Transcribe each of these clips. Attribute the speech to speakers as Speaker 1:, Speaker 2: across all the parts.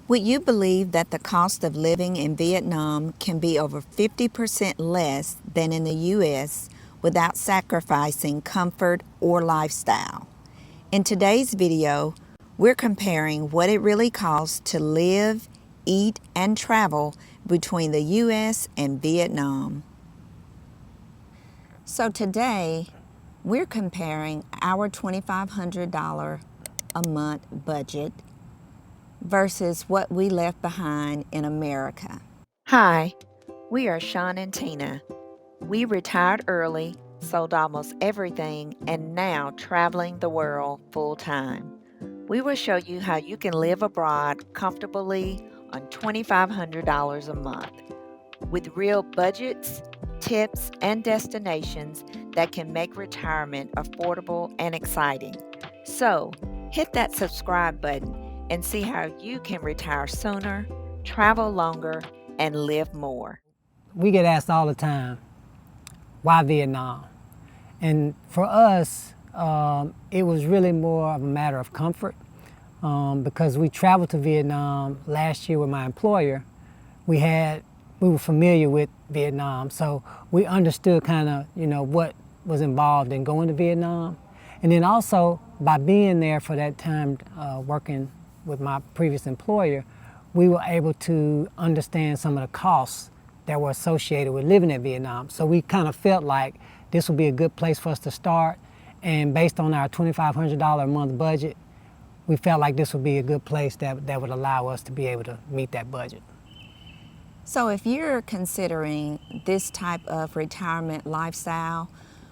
Speaker 1: Would you believe that the cost of living in Vietnam can be over 50% less than in the U.S. without sacrificing comfort or lifestyle? In today's video, we're comparing what it really costs to live, eat, and travel between the U.S. and Vietnam. So today, we're comparing our $2,500 a month budget versus what we left behind in America. Hi, we are Sean and Tina. We retired early, sold almost everything, and now traveling the world full time. We will show you how you can live abroad comfortably on $2,500 a month with real budgets, tips, and destinations that can make retirement affordable and exciting. So, hit that subscribe button and see how you can retire sooner, travel longer, and live more.
Speaker 2: We get asked all the time, why Vietnam? And for us, it was really more of a matter of comfort because we traveled to Vietnam last year with my employer. We were familiar with Vietnam, so we understood kind of, what was involved in going to Vietnam. And then also, by being there for that time, working with my previous employer, we were able to understand some of the costs that were associated with living in Vietnam. So we kind of felt like this would be a good place for us to start. And based on our $2,500 a month budget, we felt like this would be a good place that would allow us to be able to meet that budget.
Speaker 1: So if you're considering this type of retirement lifestyle,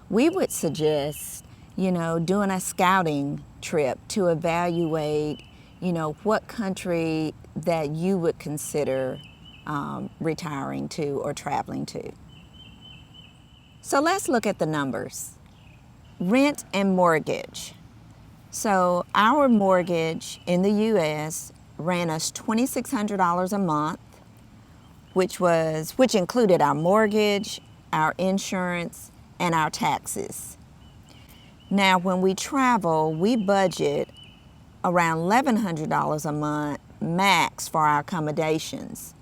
Speaker 1: we would suggest, doing a scouting trip to evaluate, what country that you would consider retiring to or traveling to. So let's look at the numbers. Rent and mortgage. So our mortgage in the U.S. ran us $2,600 a month, which included our mortgage, our insurance, and our taxes. Now, when we travel, we budget around $1,100 a month max for our accommodations.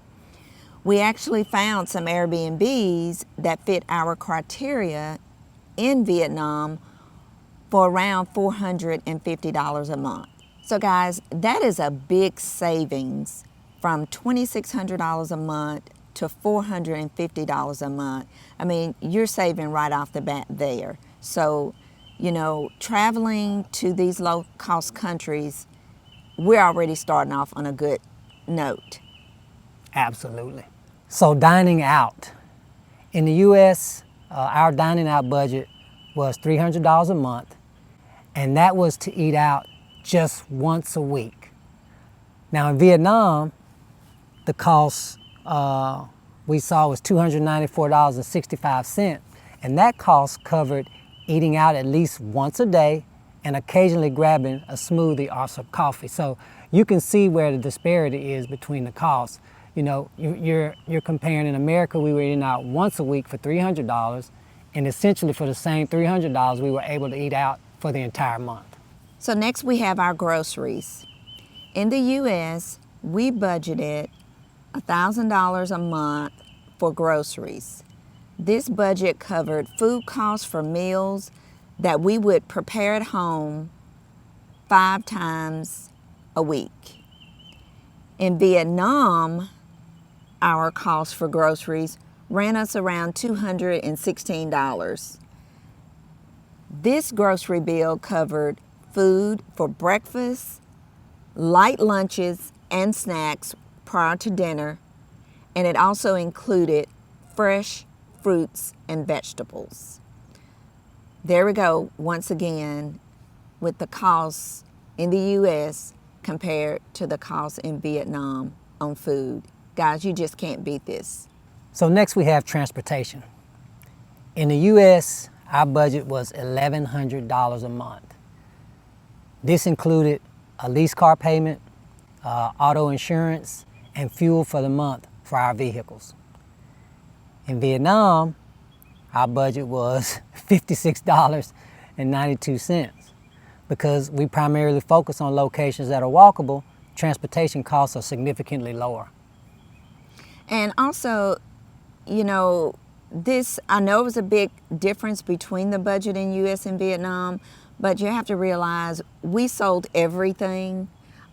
Speaker 1: We actually found some Airbnbs that fit our criteria in Vietnam for around $450 a month. So guys, that is a big savings from $2,600 a month to $450 a month. I mean, you're saving right off the bat there. So, traveling to these low-cost countries, we're already starting off on a good note.
Speaker 2: Absolutely. So dining out. In the U.S., our dining out budget was $300 a month, and that was to eat out just once a week. Now in Vietnam, the cost we saw was $294.65, and that cost covered eating out at least once a day and occasionally grabbing a smoothie or some coffee. So you can see where the disparity is between the costs. You're comparing. In America, we were eating out once a week for $300, and essentially for the same $300, we were able to eat out for the entire month.
Speaker 1: So next we have our groceries. In the U.S., we budgeted $1,000 a month for groceries. This budget covered food costs for meals that we would prepare at home 5 times a week. In Vietnam, our cost for groceries ran us around $216. This grocery bill covered food for breakfast, light lunches, and snacks prior to dinner, and it also included fresh fruits and vegetables. There we go, once again, with the costs in the U.S. compared to the costs in Vietnam on food. Guys, you just can't beat this.
Speaker 2: So next we have transportation. In the U.S., our budget was $1,100 a month. This included a lease car payment, auto insurance, and fuel for the month for our vehicles. In Vietnam, our budget was $56.92 because we primarily focus on locations that are walkable transportation costs are significantly lower.
Speaker 1: And also, you know, I know it was a big difference between the budget in U.S. and Vietnam, but you have to realize we sold everything.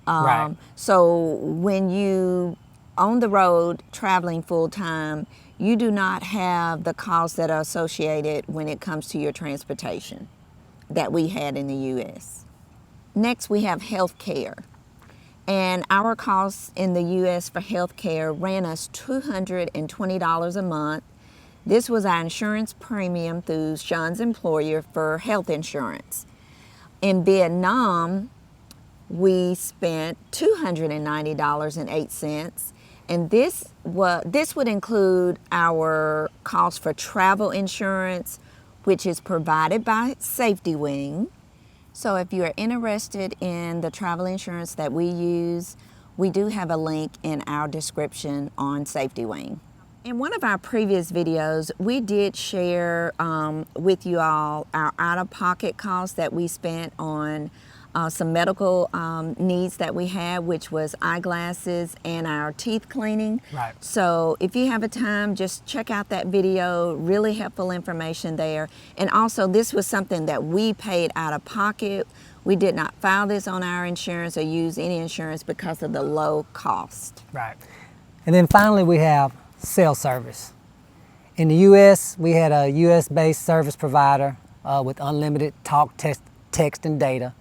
Speaker 2: Right.
Speaker 1: So when you on the road traveling full time, you do not have the costs that are associated when it comes to your transportation that we had in the U.S. Next, we have health care. And our costs in the U.S. for health care ran us $220 a month. This was our insurance premium through Sean's employer for health insurance. In Vietnam, we spent $290.08, and this would include our cost for travel insurance, which is provided by Safety Wing. So if you are interested in the travel insurance that we use, we do have a link in our description on Safety Wing. In one of our previous videos, we did share with you all our out-of-pocket costs that we spent on some medical needs that we had, which was eyeglasses and our teeth cleaning.
Speaker 2: Right.
Speaker 1: So if you have a time, just check out that video. Really helpful information there. And also, this was something that we paid out of pocket. We did not file this on our insurance or use any insurance because of the low cost.
Speaker 2: Right. And then finally, we have cell service. In the U.S., we had a U.S.-based service provider with unlimited talk, text, and data,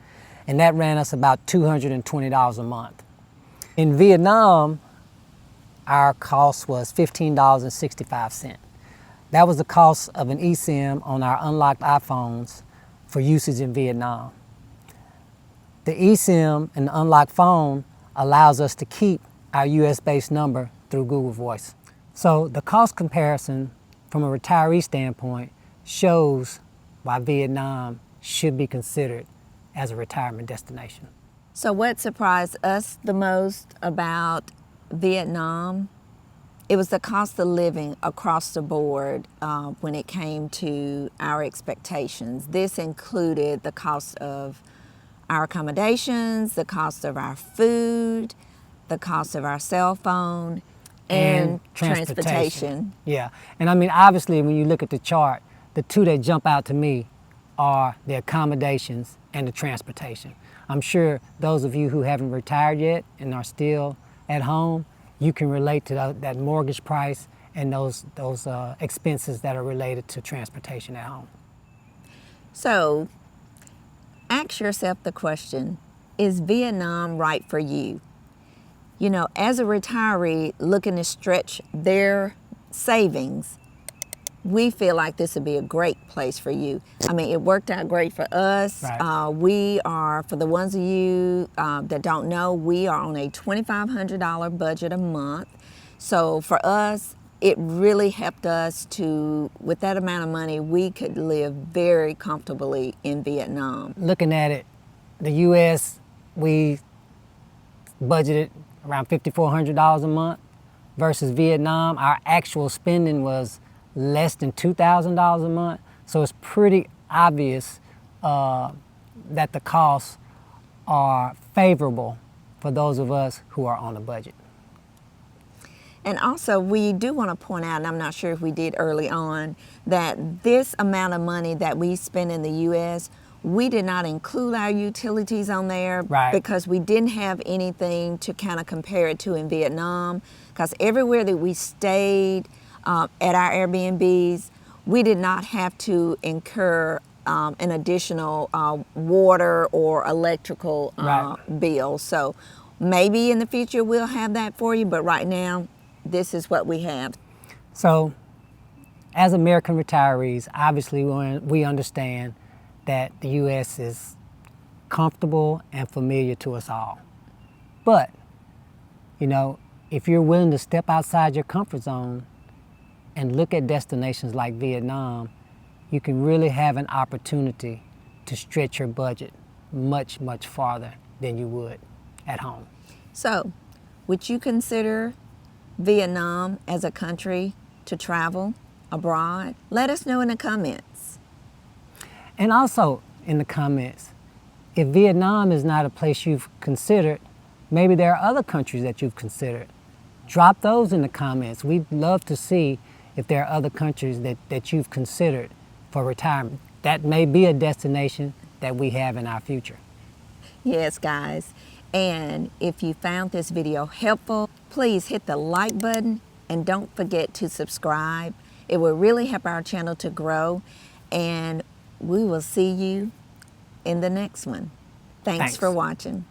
Speaker 2: and that ran us about $220 a month. In Vietnam, our cost was $15.65. That was the cost of an eSIM on our unlocked iPhones for usage in Vietnam. The eSIM and the unlocked phone allows us to keep our US-based number through Google Voice. So the cost comparison from a retiree standpoint shows why Vietnam should be considered as a retirement destination.
Speaker 1: So what surprised us the most about Vietnam, it was the cost of living across the board when it came to our expectations. This included the cost of our accommodations, the cost of our food, the cost of our cell phone, and transportation.
Speaker 2: Yeah, and I mean, obviously, when you look at the chart, the two that jump out to me are the accommodations and the transportation. I'm sure those of you who haven't retired yet and are still at home, you can relate to that mortgage price and those expenses that are related to transportation at home.
Speaker 1: So, ask yourself the question, is Vietnam right for you? You know, as a retiree looking to stretch their savings, we feel like this would be a great place for you. I mean, it worked out great for us.
Speaker 2: Right.
Speaker 1: We are, for the ones of you that don't know, we are on a $2,500 budget a month. So for us, it really helped us to, with that amount of money, we could live very comfortably in Vietnam.
Speaker 2: Looking at it, the U.S., we budgeted around $5,400 a month versus Vietnam, our actual spending was less than $2,000 a month. So it's pretty obvious that the costs are favorable for those of us who are on a budget.
Speaker 1: And also, we do want to point out, and I'm not sure if we did early on, that this amount of money that we spend in the U.S., we did not include our utilities on there.
Speaker 2: Right.
Speaker 1: Because we didn't have anything to kind of compare it to in Vietnam. Because everywhere that we stayed at our Airbnbs, we did not have to incur an additional water or electrical bill. So maybe in the future we'll have that for you, but right now, this is what we have.
Speaker 2: So, as American retirees, obviously we understand that the U.S. is comfortable and familiar to us all. But, you know, if you're willing to step outside your comfort zone and look at destinations like Vietnam, you can really have an opportunity to stretch your budget much, much farther than you would at home.
Speaker 1: So, would you consider Vietnam as a country to travel abroad? Let us know in the comments.
Speaker 2: And also in the comments, if Vietnam is not a place you've considered, Maybe there are other countries that you've considered. Drop those in the comments. We'd love to see if there are other countries that you've considered for retirement. That may be a destination that we have in our future.
Speaker 1: Yes, guys. And if you found this video helpful, please hit the like button and don't forget to subscribe. It will really help our channel to grow, and we will see you in the next one. Thanks for watching.